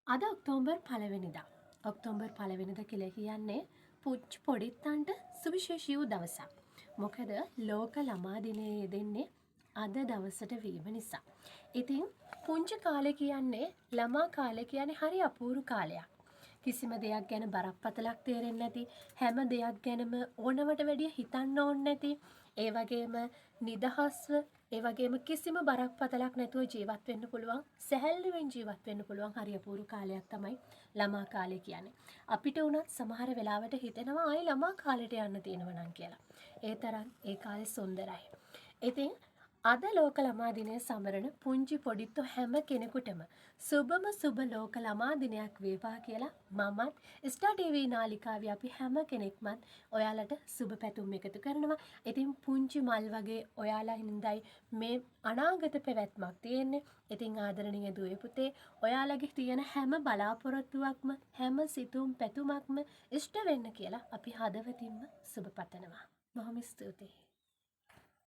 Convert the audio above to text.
අද ඔක්තෝබර් 1 වෙනිදා. ඔක්තෝබර් 1 වෙනිදා කියලා කියන්නේ පුංචි පොඩිත්තන්ට සුවිශේෂී වූ දවසක්. මොකද ලෝක ළමා දිනය යෙදෙන්නේ අද දවසට වීම නිසා. ඉතින් පුංචි කාලේ කියන්නේ ළමා කාලේ කියන්නේ හරි අපූරු කාලයක්. කිසිම දෙයක් ගැන බරපතලක් තේරෙන්නේ නැති, හැම දෙයක් ගැනම ඕනවට වැඩිය හිතන්න ඕනේ නැති, ඒ වගේම නිදහස්ව, ඒ වගේම කිසිම බරපතලක් නැතුව ජීවත් වෙන්න පුළුවන්, සැහැල්ලුවෙන් ජීවත් වෙන්න පුළුවන් හරි අපූරු කාලයක් තමයි ළමා කාලය කියන්නේ. අපිට උනත් සමහර වෙලාවට හිතෙනවා ආයි ළමා කාලෙට යන්න තියෙනවා නම් කියලා. ඒ තරම් ඒ කාලේ සුන්දරයි. ඉතින් අද ලෝක ළමා දිනය සමරන පුංචි පොඩිත්තෝ හැම කෙනෙකුටම සුබම සුබ ලෝක ළමා දිනයක් වේවා කියලා මමත් ස්ටාර් ටීවී නාලිකාවේ අපි හැම කෙනෙක්මත් ඔයාලට සුබ පැතුම් එකතු කරනවා. ඉතින් පුංචි මල් වගේ ඔයාලා හින්දායි මේ අනාගත පැවැත්මක් තියෙන්නේ. ඉතින් ආදරණීය දුවේ පුතේ ඔයාලගේ තියෙන හැම බලාපොරොත්තුවක්ම හැම සිතුම් පැතුමක්ම ඉෂ්ට වෙන්න කියලා අපි හදවතින්ම සුබ පතනවා. බොහොම ස්තුතියි.